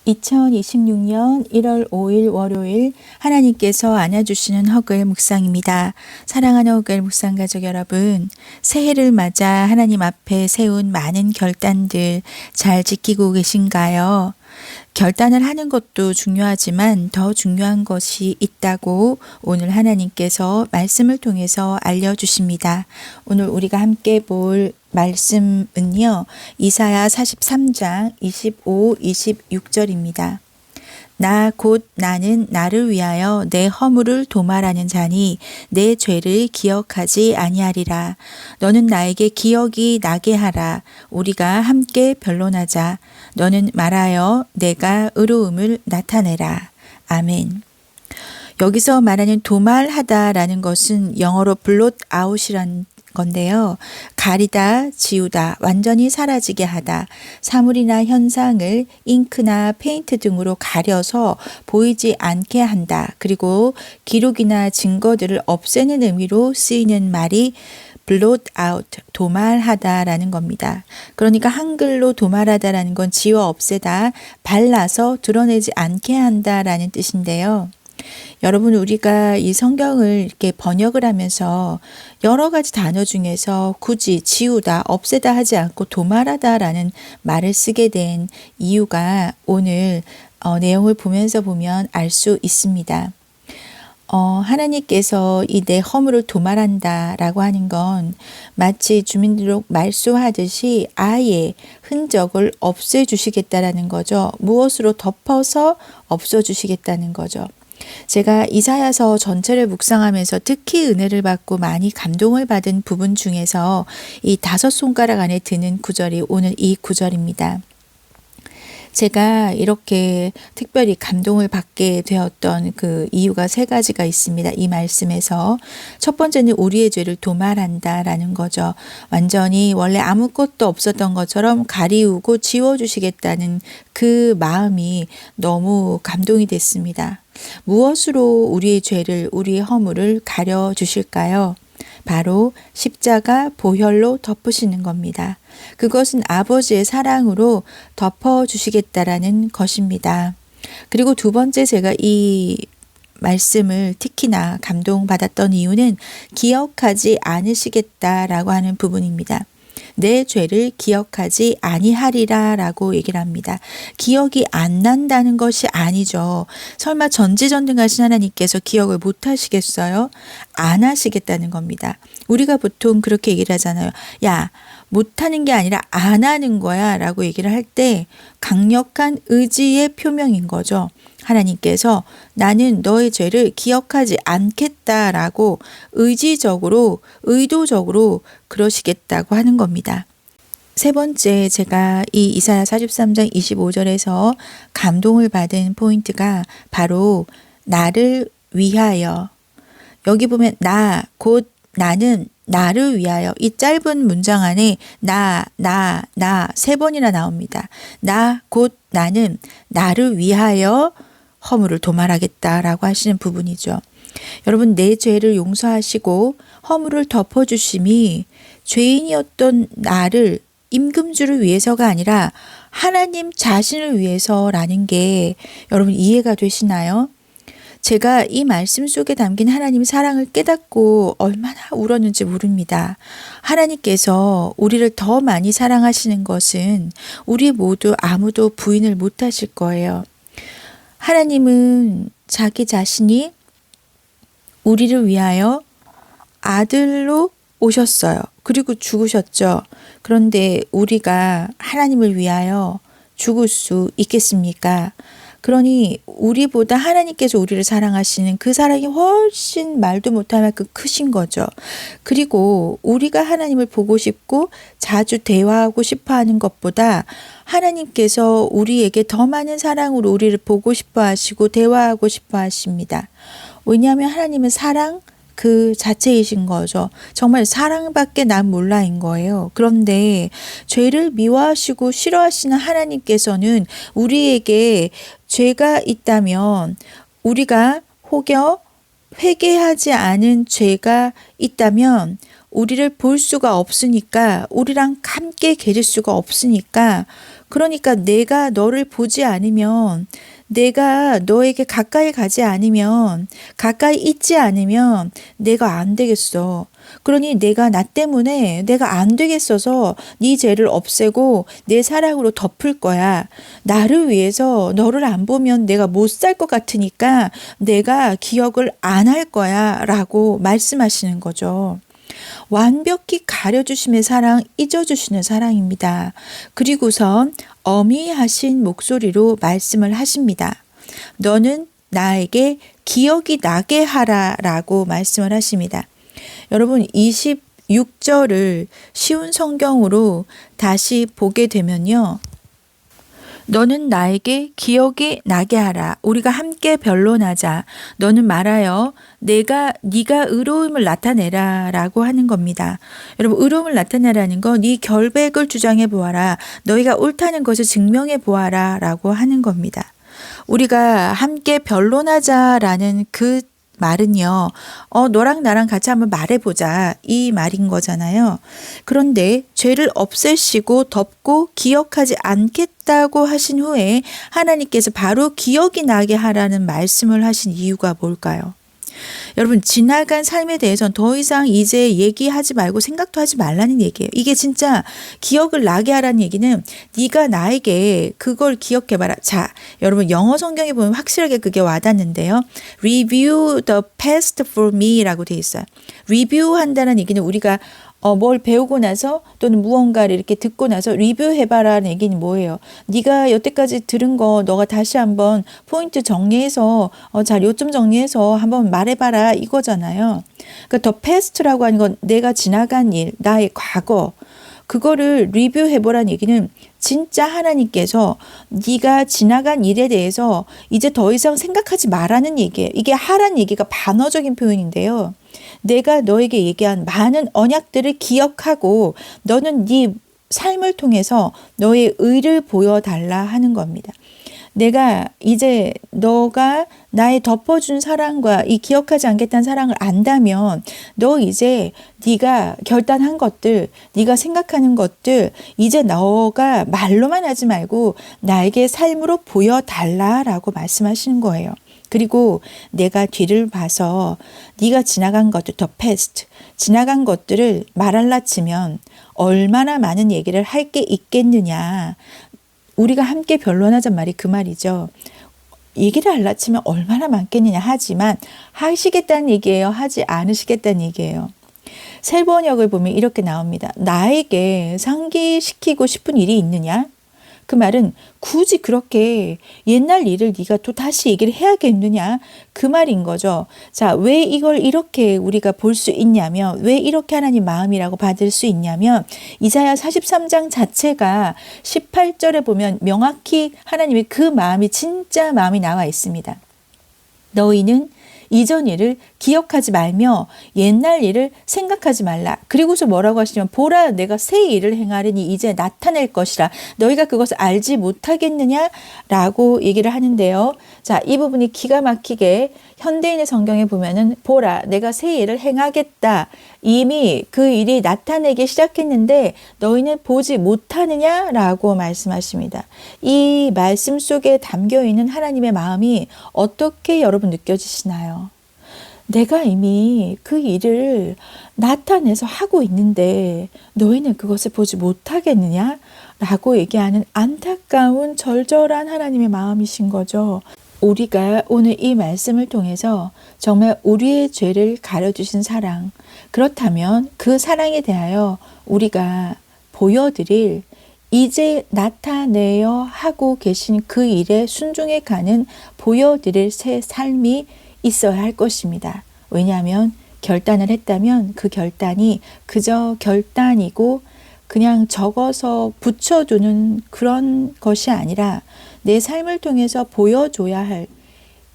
2026년 1월 5일 월요일 하나님께서 안아주시는 허글 묵상입니다. 사랑하는 허글 묵상 가족 여러분, 새해를 맞아 하나님 앞에 세운 많은 결단들 잘 지키고 계신가요? 결단을 하는 것도 중요하지만 더 중요한 것이 있다고 오늘 하나님께서 말씀을 통해서 알려주십니다. 오늘 우리가 함께 볼 말씀은요, 이사야 43장 25, 26절입니다. 나 곧 나는 나를 위하여 내 허물을 도말하는 자니 내 죄를 기억하지 아니하리라. 너는 나에게 기억이 나게 하라. 우리가 함께 변론하자. 너는 말하여 내가 의로움을 나타내라. 아멘. 여기서 말하는 도말하다라는 것은 영어로 blot out이란 건데요. 가리다, 지우다, 완전히 사라지게 하다, 사물이나 현상을 잉크나 페인트 등으로 가려서 보이지 않게 한다. 그리고 기록이나 증거들을 없애는 의미로 쓰이는 말이 blot out, 도말하다라는 겁니다. 그러니까 한글로 도말하다라는 건 지워 없애다, 발라서 드러내지 않게 한다라는 뜻인데요. 여러분, 우리가 이 성경을 이렇게 번역을 하면서 여러 가지 단어 중에서 굳이 지우다, 없애다 하지 않고 도말하다라는 말을 쓰게 된 이유가 오늘 내용을 보면서 보면 알 수 있습니다. 하나님께서 이 내 허물을 도말한다 라고 하는 건 마치 주민등록 말소하듯이 아예 흔적을 없애주시겠다라는 거죠. 무엇으로 덮어서 없어주시겠다는 거죠. 제가 이사야서 전체를 묵상하면서 특히 은혜를 받고 많이 감동을 받은 부분 중에서 이 5손가락 안에 드는 구절이 오늘 이 구절입니다. 제가 이렇게 특별히 감동을 받게 되었던 그 이유가 3가지가 있습니다. 이 말씀에서 첫 번째는 우리의 죄를 도말한다라는 거죠. 완전히 원래 아무것도 없었던 것처럼 가리우고 지워주시겠다는 그 마음이 너무 감동이 됐습니다. 무엇으로 우리의 죄를, 우리의 허물을 가려주실까요? 바로 십자가 보혈로 덮으시는 겁니다. 그것은 아버지의 사랑으로 덮어주시겠다라는 것입니다. 그리고 두 번째, 제가 이 말씀을 특히나 감동받았던 이유는 기억하지 않으시겠다라고 하는 부분입니다. 내 죄를 기억하지 아니하리라 라고 얘기를 합니다. 기억이 안 난다는 것이 아니죠. 설마 전지전능하신 하나님께서 기억을 못 하시겠어요? 안 하시겠다는 겁니다. 우리가 보통 그렇게 얘기를 하잖아요. 야, 못하는 게 아니라 안 하는 거야 라고 얘기를 할 때 강력한 의지의 표명인 거죠. 하나님께서 나는 너의 죄를 기억하지 않겠다라고 의지적으로, 의도적으로 그러시겠다고 하는 겁니다. 세 번째, 제가 이 이사야 43장 25절에서 감동을 받은 포인트가 바로 나를 위하여. 여기 보면 나, 곧 나는 나를 위하여, 이 짧은 문장 안에 나 3번이나 나옵니다. 나, 곧 나는 나를 위하여 허물을 도말하겠다라고 하시는 부분이죠. 여러분, 내 죄를 용서하시고 허물을 덮어주심이 죄인이었던 나를, 임금주를 위해서가 아니라 하나님 자신을 위해서라는 게 여러분 이해가 되시나요? 제가 이 말씀 속에 담긴 하나님의 사랑을 깨닫고 얼마나 울었는지 모릅니다. 하나님께서 우리를 더 많이 사랑하시는 것은 우리 모두 아무도 부인을 못 하실 거예요. 하나님은 자기 자신이 우리를 위하여 아들로 오셨어요. 그리고 죽으셨죠. 그런데 우리가 하나님을 위하여 죽을 수 있겠습니까? 그러니 우리보다 하나님께서 우리를 사랑하시는 그 사랑이 훨씬 말도 못할 만큼 크신 거죠. 그리고 우리가 하나님을 보고 싶고 자주 대화하고 싶어 하는 것보다 하나님께서 우리에게 더 많은 사랑으로 우리를 보고 싶어 하시고 대화하고 싶어 하십니다. 왜냐하면 하나님은 사랑 그 자체이신 거죠. 정말 사랑밖에 난 몰라인 거예요. 그런데 죄를 미워하시고 싫어하시는 하나님께서는 우리에게 죄가 있다면, 우리가 혹여 회개하지 않은 죄가 있다면 우리를 볼 수가 없으니까, 우리랑 함께 계실 수가 없으니까 그러니까 내가 너를 보지 않으면, 내가 너에게 가까이 가지 않으면, 가까이 있지 않으면 내가 안 되겠어. 그러니 내가 나 때문에 내가 안 되겠어서 네 죄를 없애고 내 사랑으로 덮을 거야. 나를 위해서 너를 안 보면 내가 못 살 것 같으니까 내가 기억을 안 할 거야 라고 말씀하시는 거죠. 완벽히 가려주심의 사랑, 잊어주시는 사랑입니다. 그리고선 어미하신 목소리로 말씀을 하십니다. 너는 나에게 기억이 나게 하라 라고 말씀을 하십니다. 여러분 26절을 쉬운 성경으로 다시 보게 되면요. 너는 나에게 기억이 나게 하라. 우리가 함께 변론하자. 너는 말하여 네가 의로움을 나타내라 라고 하는 겁니다. 여러분 의로움을 나타내라는 건 네 결백을 주장해 보아라. 너희가 옳다는 것을 증명해 보아라 라고 하는 겁니다. 우리가 함께 변론하자라는 그 말은요, 너랑 나랑 같이 한번 말해보자. 이 말인 거잖아요. 그런데 죄를 없애시고 덮고 기억하지 않겠다고 하신 후에 하나님께서 바로 기억이 나게 하라는 말씀을 하신 이유가 뭘까요? 여러분 지나간 삶에 대해서는 더 이상 이제 얘기하지 말고 생각도 하지 말라는 얘기예요. 이게 진짜 기억을 나게 하라는 얘기는 네가 나에게 그걸 기억해봐라. 자, 여러분 영어 성경에 보면 확실하게 그게 와닿는데요. Review the past for me 라고 되어 있어요. 리뷰한다는 얘기는 우리가 뭘 배우고 나서 또는 무언가를 이렇게 듣고 나서 리뷰해봐라는 얘기는 뭐예요? 네가 여태까지 들은 거 너가 다시 한번 포인트 정리해서 잘 요점 정리해서 한번 말해봐라 이거잖아요. 그러니까 더 패스트라고 하는 건 내가 지나간 일, 나의 과거 그거를 리뷰해보라는 얘기는 진짜 하나님께서 네가 지나간 일에 대해서 이제 더 이상 생각하지 말라는 얘기예요. 이게 하라는 얘기가 반어적인 표현인데요. 내가 너에게 얘기한 많은 언약들을 기억하고 너는 네 삶을 통해서 너의 의를 보여달라 하는 겁니다. 내가 이제 너가 나의 덮어준 사랑과 이 기억하지 않겠다는 사랑을 안다면 너 이제 네가 결단한 것들, 네가 생각하는 것들 이제 너가 말로만 하지 말고 나에게 삶으로 보여달라라고 말씀하시는 거예요. 그리고 내가 뒤를 봐서 네가 지나간 것들 더 패스트 지나간 것들을 말할라 치면 얼마나 많은 얘기를 할 게 있겠느냐. 우리가 함께 변론하자 말이 그 말이죠. 얘기를 할라 치면 얼마나 많겠느냐 하지만 하시겠다는 얘기예요. 하지 않으시겠다는 얘기예요. 새 번역을 보면 이렇게 나옵니다. 나에게 상기시키고 싶은 일이 있느냐? 그 말은 굳이 그렇게 옛날 일을 네가 또 다시 얘기를 해야겠느냐 그 말인 거죠. 자, 왜 이걸 이렇게 우리가 볼 수 있냐면 왜 이렇게 하나님 마음이라고 받을 수 있냐면 이사야 43장 자체가 18절에 보면 명확히 하나님의 그 마음이 진짜 마음이 나와 있습니다. 너희는 이전 일을 기억하지 말며 옛날 일을 생각하지 말라. 그리고서 뭐라고 하시냐면 보라 내가 새 일을 행하리니 이제 나타낼 것이라. 너희가 그것을 알지 못하겠느냐? 라고 얘기를 하는데요. 자, 이 부분이 기가 막히게 현대인의 성경에 보면은 보라 내가 새 일을 행하겠다. 이미 그 일이 나타내기 시작했는데 너희는 보지 못하느냐? 라고 말씀하십니다. 이 말씀 속에 담겨 있는 하나님의 마음이 어떻게 여러분 느껴지시나요? 내가 이미 그 일을 나타내서 하고 있는데 너희는 그것을 보지 못하겠느냐? 라고 얘기하는 안타까운 절절한 하나님의 마음이신 거죠. 우리가 오늘 이 말씀을 통해서 정말 우리의 죄를 가려주신 사랑, 그렇다면 그 사랑에 대하여 우리가 보여드릴 이제 나타내어 하고 계신 그 일에 순종해 가는 보여드릴 새 삶이 있어야 할 것입니다. 왜냐하면 결단을 했다면 그 결단이 그저 결단이고 그냥 적어서 붙여두는 그런 것이 아니라 내 삶을 통해서 보여줘야 할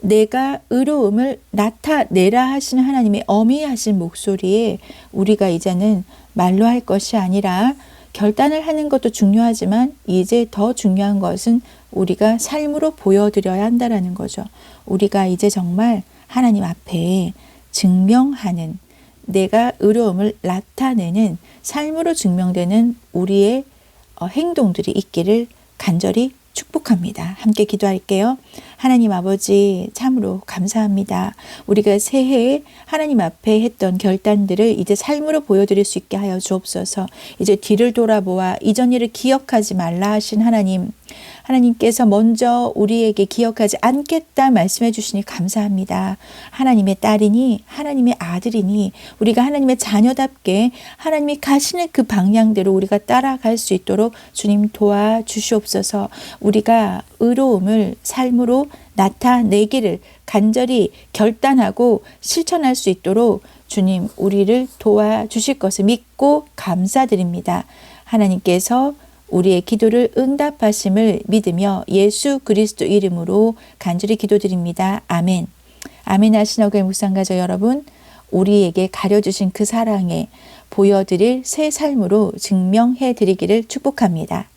내가 의로움을 나타내라 하시는 하나님의 어미하신 목소리에 우리가 이제는 말로 할 것이 아니라 결단을 하는 것도 중요하지만 이제 더 중요한 것은 우리가 삶으로 보여드려야 한다는 거죠. 우리가 이제 정말 하나님 앞에 증명하는 내가 의로움을 나타내는 삶으로 증명되는 우리의 행동들이 있기를 간절히 축복합니다. 함께 기도할게요. 하나님 아버지 참으로 감사합니다. 우리가 새해에 하나님 앞에 했던 결단들을 이제 삶으로 보여드릴 수 있게 하여 주옵소서. 이제 뒤를 돌아보아 이전 일을 기억하지 말라 하신 하나님, 하나님께서 먼저 우리에게 기억하지 않겠다 말씀해 주시니 감사합니다. 하나님의 딸이니 하나님의 아들이니 우리가 하나님의 자녀답게 하나님이 가시는 그 방향대로 우리가 따라갈 수 있도록 주님 도와주시옵소서. 우리가 의로움을 삶으로 나타내기를 간절히 결단하고 실천할 수 있도록 주님 우리를 도와주실 것을 믿고 감사드립니다. 하나님께서 우리의 기도를 응답하심을 믿으며 예수 그리스도 이름으로 간절히 기도드립니다. 아멘. 아멘 하신 어글 묵상가족 여러분, 우리에게 가려주신 그 사랑에 보여드릴 새 삶으로 증명해 드리기를 축복합니다.